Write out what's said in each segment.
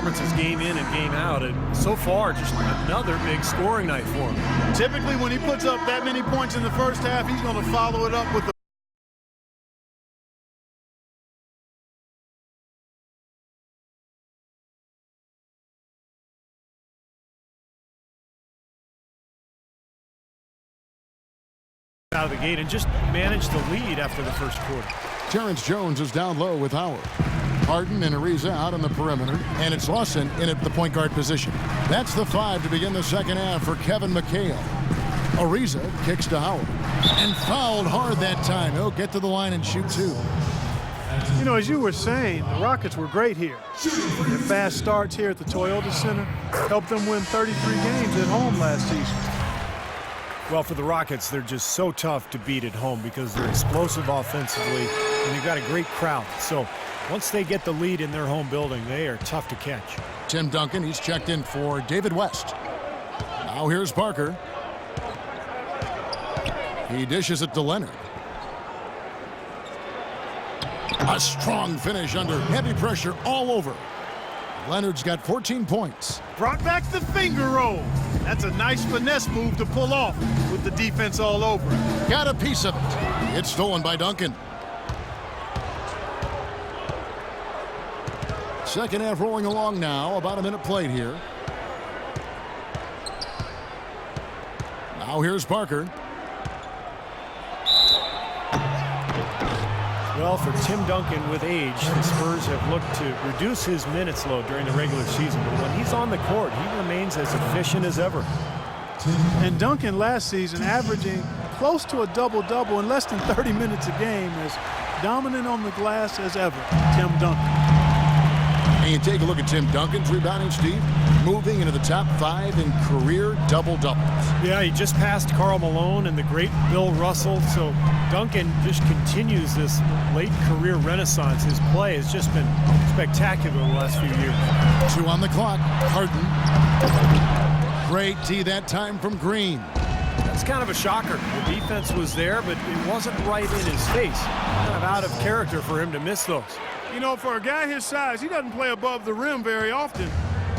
performances game in and game out, and so far just another big scoring night for him. Typically when he puts up that many points in the first half, he's going to follow it up with the out of the gate and just managed the lead after the first quarter. Terrence Jones is down low with Howard. Harden and Ariza out on the perimeter, and it's Lawson in at the point guard position. That's the 5 to begin the second half for Kevin McHale. Ariza kicks to Howard and fouled hard that time. He'll get to the line and shoot 2. You know, as you were saying, the Rockets were great here. Their fast starts here at the Toyota Center helped them win 33 games at home last season. Well, for the Rockets, they're just so tough to beat at home because they're explosive offensively, and you've got a great crowd. So once they get the lead in their home building, they are tough to catch. Tim Duncan, he's checked in for David West. Now here's Parker. He dishes it to Leonard. A strong finish under heavy pressure all over. Leonard's got 14 points. Brought back the finger roll. That's a nice finesse move to pull off with the defense all over it. Got a piece of it. It's stolen by Duncan. Second half rolling along now. About a minute played here. Now here's Parker. Well, for Tim Duncan with age, the Spurs have looked to reduce his minutes load during the regular season. But when he's on the court, he remains as efficient as ever. And Duncan last season averaging close to a double-double in less than 30 minutes a game, as dominant on the glass as ever. Tim Duncan. And you take a look at Tim Duncan's rebounding, Steve, moving into the top 5 in career double-doubles. Yeah, he just passed Karl Malone and the great Bill Russell. So Duncan just continues this late career renaissance. His play has just been spectacular the last few years. 2 on the clock. Harden. Great tee that time from Green. That's kind of a shocker. The defense was there, but it wasn't right in his face. Kind of out of character for him to miss those. You know, for a guy his size, he doesn't play above the rim very often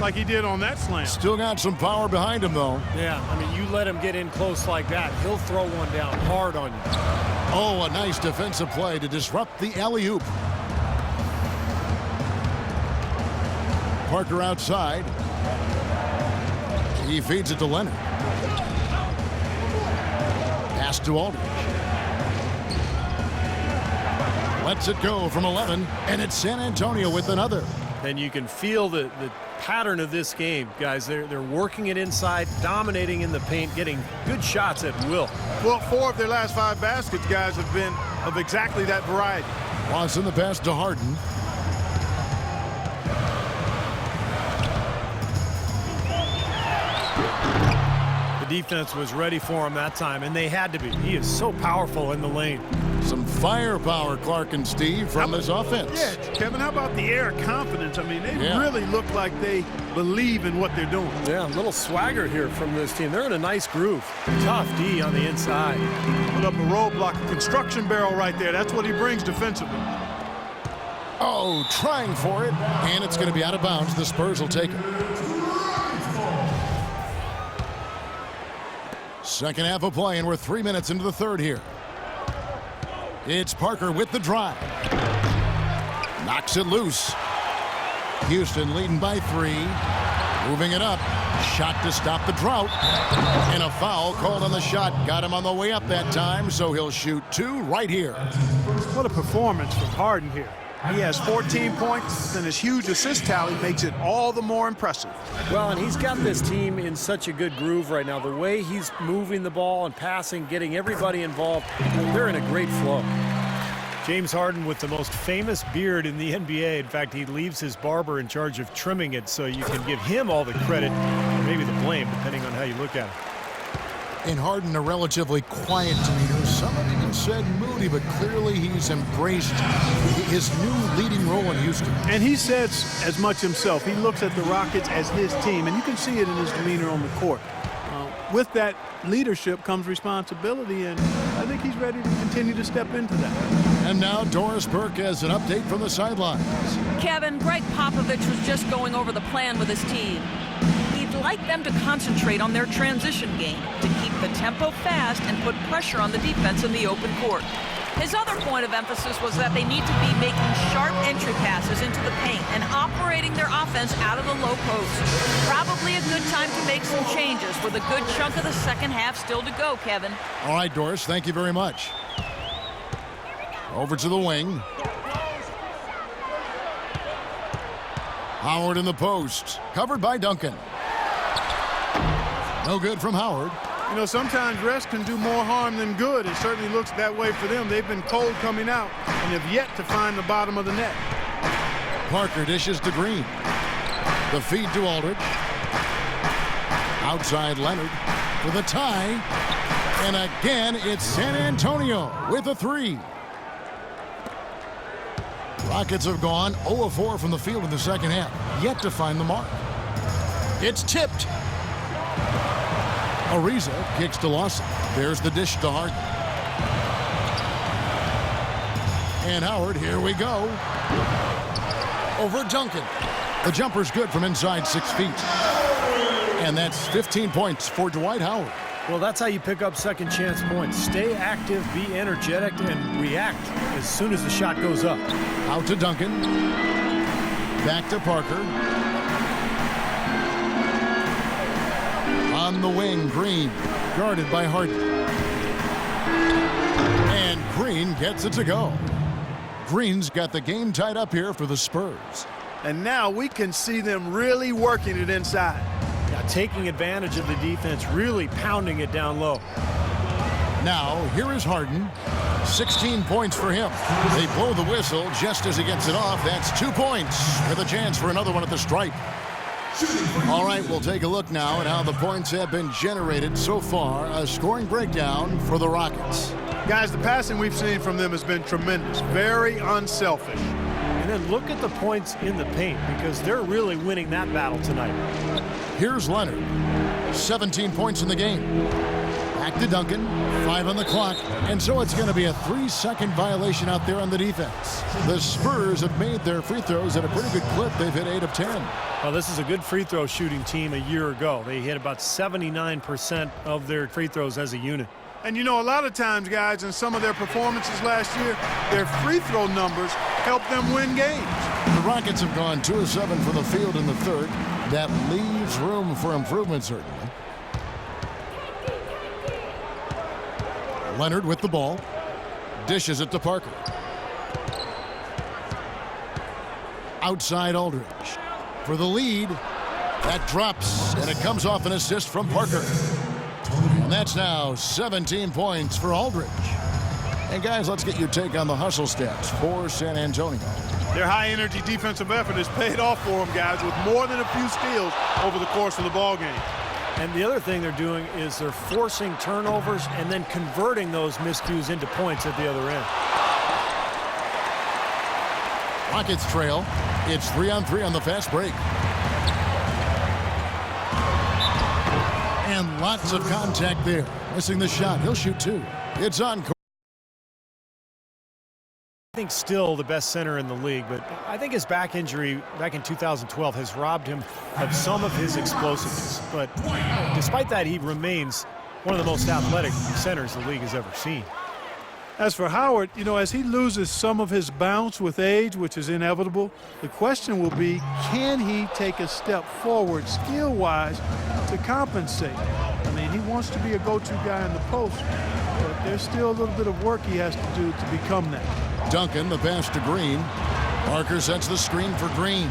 like he did on that slam. Still got some power behind him, though. Yeah, I mean, you let him get in close like that, he'll throw one down hard on you. Oh, a nice defensive play to disrupt the alley-oop. Parker outside. He feeds it to Leonard. Pass to Aldridge. Lets it go from 11, and it's San Antonio with another. And you can feel the pattern of this game, guys. They're working it inside, dominating in the paint, getting good shots at will. Well, 4 of their last 5 baskets, guys, have been of exactly that variety. Loss in the pass to Harden. The defense was ready for him that time, and they had to be. He is so powerful in the lane. Some firepower, Clark and Steve, from this offense. Yeah, Kevin, how about the air of confidence? I mean, they really look like they believe in what they're doing. Yeah, a little swagger here from this team. They're in a nice groove. Tough D on the inside. Put up a roadblock, a construction barrel right there. That's what he brings defensively. Oh, trying for it, and it's going to be out of bounds. The Spurs will take it. Second half of play, and we're 3 minutes into the third here. It's Parker with the drive. Knocks it loose. Houston leading by 3. Moving it up. Shot to stop the drought. And a foul called on the shot. Got him on the way up that time, so he'll shoot 2 right here. What a performance from Harden here. He has 14 points, and his huge assist tally makes it all the more impressive. Well, and he's got this team in such a good groove right now. The way he's moving the ball and passing, getting everybody involved, they're in a great flow. James Harden with the most famous beard in the NBA. In fact, he leaves his barber in charge of trimming it, so you can give him all the credit, or maybe the blame, depending on how you look at it. And Harden, a relatively quiet demeanor. Some have even said moody, but clearly he's embraced his new leading role in Houston. And he says as much himself. He looks at the Rockets as his team, and you can see it in his demeanor on the court. with that leadership comes responsibility, and I think he's ready to continue to step into that. And now Doris Burke has an update from the sidelines. Kevin, Greg Popovich was just going over the plan with his team. He'd like them to concentrate on their transition game, to keep the tempo fast and put pressure on the defense in the open court. His other point of emphasis was that they need to be making sharp entry passes into the paint and operating their offense out of the low post. Probably a good time to make some changes with a good chunk of the second half still to go, Kevin. All right, Doris, thank you very much. Over to the wing. Howard in the post, covered by Duncan. No good from Howard. You know, sometimes rest can do more harm than good. It certainly looks that way for them. They've been cold coming out and have yet to find the bottom of the net. Parker dishes to Green. The feed to Aldridge. Outside Leonard for the tie. And again, it's San Antonio with a three. Rockets have gone 0 of 4 from the field in the second half. Yet to find the mark. It's tipped. Ariza kicks to Lawson. There's the dish to Harden. And Howard, here we go. Over Duncan. The jumper's good from inside 6 feet. And that's 15 points for Dwight Howard. Well, that's how you pick up second chance points. Stay active, be energetic, and react as soon as the shot goes up. Out to Duncan. Back to Parker. On the wing, Green, guarded by Harden. And Green gets it to go. Green's got the game tied up here for the Spurs. And now we can see them really working it inside. Yeah, taking advantage of the defense, really pounding it down low. Now, here is Harden. 16 points for him. They blow the whistle just as he gets it off. That's 2 points with a chance for another one at the stripe. All right, we'll take a look now at how the points have been generated so far. A scoring breakdown for the Rockets. Guys, the passing we've seen from them has been tremendous. Very unselfish. And then look at the points in the paint, because they're really winning that battle tonight. Here's Leonard. 17 points in the game. Back to Duncan. 5 on the clock. And so it's going to be a 3-second violation out there on the defense. The Spurs have made their free throws at a pretty good clip. They've hit 8 of 10. Well, this is a good free throw shooting team a year ago. They hit about 79% of their free throws as a unit. And you know, a lot of times, guys, in some of their performances last year, their free throw numbers helped them win games. The Rockets have gone 2 of 7 from the field in the third. That leaves room for improvement, certainly. Leonard with the ball. Dishes it to Parker. Outside Aldridge. For the lead. That drops, and it comes off an assist from Parker. And that's now 17 points for Aldridge. And guys, let's get your take on the hustle stats for San Antonio. Their high-energy defensive effort has paid off for them, guys, with more than a few steals over the course of the ball game. And the other thing they're doing is they're forcing turnovers and then converting those miscues into points at the other end. Rockets trail. It's 3-on-3 on the fast break. And lots of contact there. Missing the shot. He'll shoot 2. It's on. I think still the best center in the league, but I think his back injury back in 2012 has robbed him of some of his explosiveness. But despite that, he remains one of the most athletic centers the league has ever seen. As for Howard, you know, as he loses some of his bounce with age, which is inevitable, the question will be, can he take a step forward skill-wise to compensate? I mean, he wants to be a go-to guy in the post, but there's still a little bit of work he has to do to become that. Duncan, the pass to Green. Parker sets the screen for Green.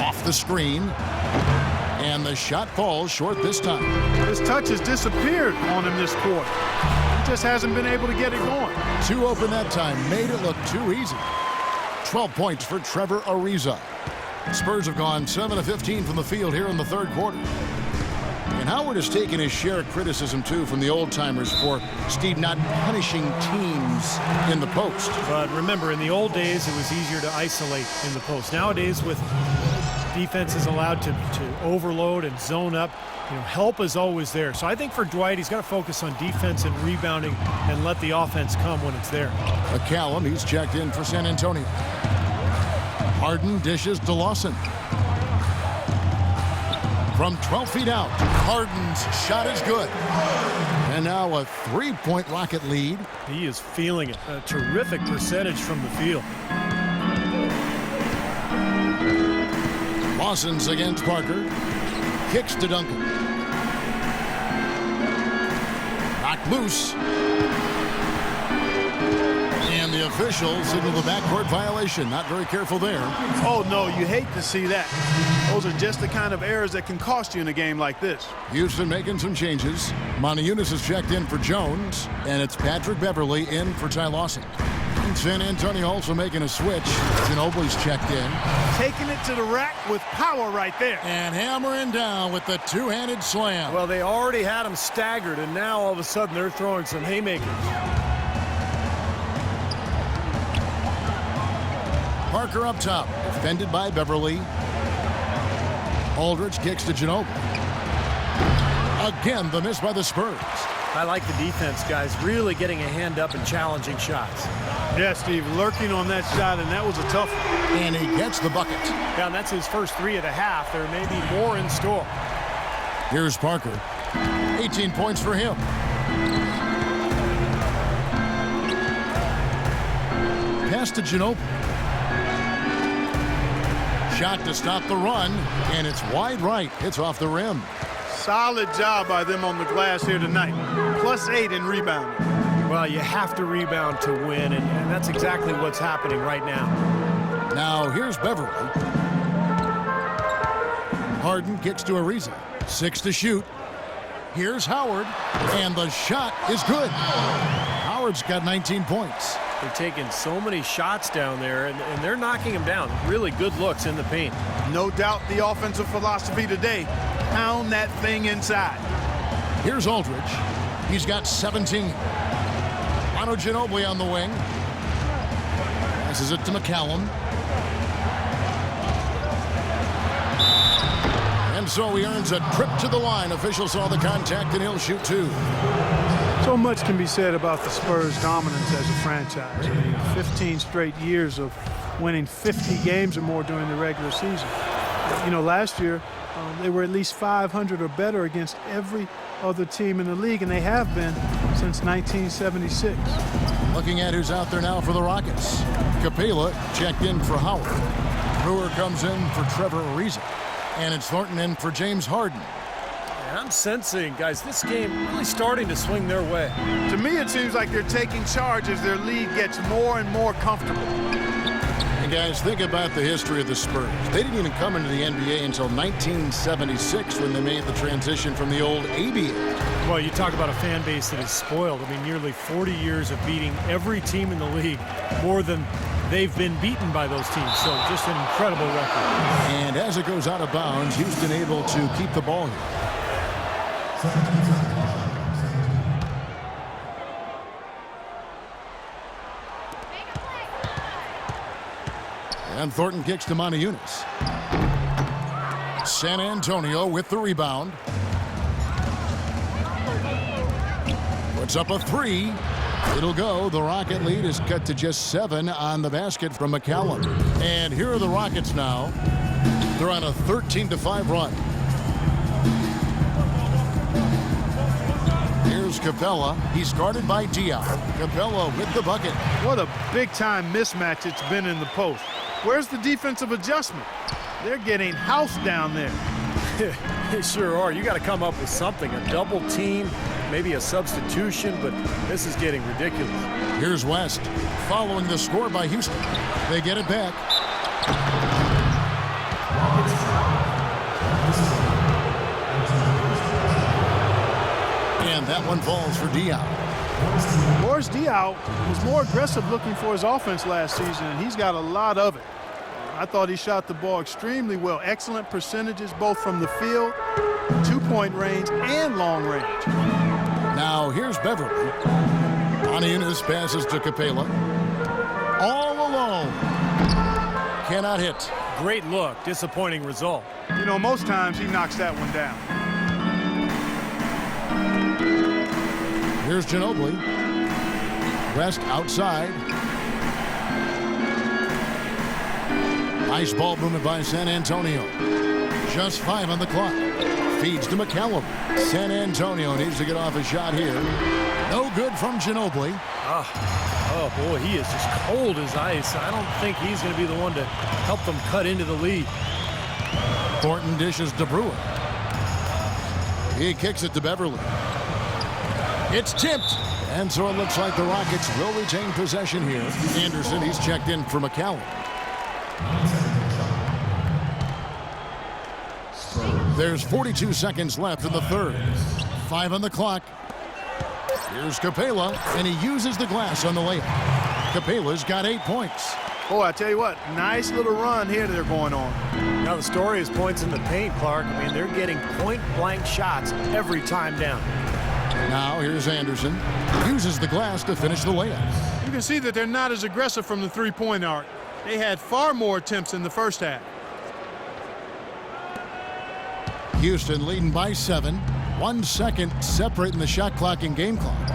Off the screen. And the shot falls short this time. His touch has disappeared on him this quarter. He just hasn't been able to get it going. 2 open that time. Made it look too easy. 12 points for Trevor Ariza. Spurs have gone 7 of 15 from the field here in the third quarter. And Howard has taken his share of criticism, too, from the old-timers for Steve not punishing teams in the post. But remember, in the old days, it was easier to isolate in the post. Nowadays, with defense is allowed to overload and zone up, help is always there. So I think for Dwight, he's got to focus on defense and rebounding and let the offense come when it's there. McCallum, he's checked in for San Antonio. Harden dishes to Lawson. From 12 feet out, Harden's shot is good. And now a three-point Rocket lead. He is feeling it. A terrific percentage from the field. Lawson's against Parker. Kicks to Duncan. Knocked loose. And the official signaled the backcourt violation. Not very careful there. Oh, no, you hate to see that. Those are just the kind of errors that can cost you in a game like this. Houston making some changes. Moniunas is checked in for Jones, and it's Patrick Beverley in for Ty Lawson. San Antonio also making a switch. Ginobili's checked in. Taking it to the rack with power right there. And hammering down with the two-handed slam. Well, they already had him staggered, and now all of a sudden they're throwing some haymakers. Parker up top, defended by Beverley. Aldridge kicks to Ginobili. Again, the miss by the Spurs. I like the defense, guys, really getting a hand up and challenging shots. Yeah, Steve, lurking on that shot, and that was a tough one. And he gets the bucket. Yeah, and that's his first three of the half. There may be more in store. Here's Parker. 18 points for him. Pass to Ginobili. Shot to stop the run, and it's wide right. It's off the rim. Solid job by them on the glass here tonight. +8 in rebounding. Well, you have to rebound to win, and that's exactly what's happening right now. Now, here's Beverley. Harden kicks to Ariza. 6 to shoot. Here's Howard, and the shot is good. Howard's got 19 points. They're taking so many shots down there, and they're knocking them down. Really good looks in the paint. No doubt the offensive philosophy today. Pound that thing inside. Here's Aldridge. He's got 17. Manu Ginobili on the wing. Passes it to McCallum. And so he earns a trip to the line. Officials saw the contact, and he'll shoot two. So much can be said about the Spurs' dominance as a franchise. I mean, 15 straight years of winning 50 games or more during the regular season. Last year, they were at least 500 or better against every other team in the league, and they have been since 1976. Looking at who's out there now for the Rockets. Capela checked in for Howard. Brewer comes in for Trevor Ariza. And it's Thornton in for James Harden. I'm sensing, guys, this game really starting to swing their way. To me, it seems like they're taking charge as their lead gets more and more comfortable. And guys, think about the history of the Spurs. They didn't even come into the NBA until 1976 when they made the transition from the old ABA. Well, you talk about a fan base that is spoiled. I mean, nearly 40 years of beating every team in the league, more than they've been beaten by those teams. So just an incredible record. And as it goes out of bounds, Houston able to keep the ball here. And Thornton kicks to Moniunas. San Antonio with the rebound. Puts up a three. It'll go. The Rocket lead is cut to just 7 on the basket from McCallum. And here are the Rockets now. They're on a 13-5 run. Here's Capela. He's guarded by Diop. Capela with the bucket. What a big-time mismatch it's been in the post. Where's the defensive adjustment? They're getting housed down there. They sure are. You got to come up with something, a double team, maybe a substitution, but this is getting ridiculous. Here's West following the score by Houston. They get it back. And that one falls for Diop. Boris Diop was more aggressive looking for his offense last season, and he's got a lot of it. I thought he shot the ball extremely well. Excellent percentages both from the field, two-point range, and long range. Now here's Beverley. Moniunas passes to Capela. All alone. Cannot hit. Great look. Disappointing result. You know, most times he knocks that one down. Here's Ginobili. West outside. Nice ball movement by San Antonio. Just 5 on the clock. Feeds to McCallum. San Antonio needs to get off a shot here. No good from Ginobili. Oh, boy, he is just cold as ice. I don't think he's going to be the one to help them cut into the lead. Thornton dishes to Brewer. He kicks it to Beverly. It's tipped. And so it looks like the Rockets will retain possession here. Anderson, he's checked in for McCallum. There's 42 seconds left in the third. 5 on the clock. Here's Capela, and he uses the glass on the layup. Capela's got 8 points. Boy, I tell you what, nice little run here they're going on. Now the story is points in the paint, Clark. I mean, they're getting point-blank shots every time down. Now here's Anderson. Uses the glass to finish the layup. You can see that they're not as aggressive from the three-point arc. They had far more attempts in the first half. Houston leading by 7. 1 second separating the shot clock and game clock.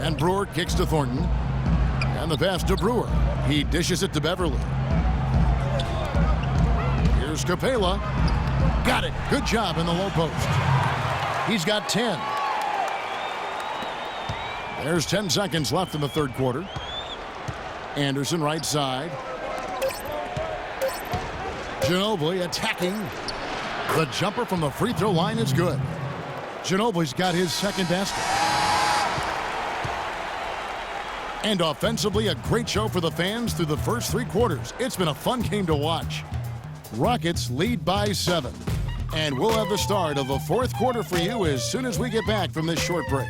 And Brewer kicks to Thornton. And the pass to Brewer. He dishes it to Beverly. Here's Capela. Got it. Good job in the low post. He's got 10. There's 10 seconds left in the third quarter. Anderson right side. Ginobili attacking. The jumper from the free throw line is good. Ginobili's got his second basket. And offensively, a great show for the fans through the first 3 quarters. It's been a fun game to watch. Rockets lead by 7. And we'll have the start of the fourth quarter for you as soon as we get back from this short break.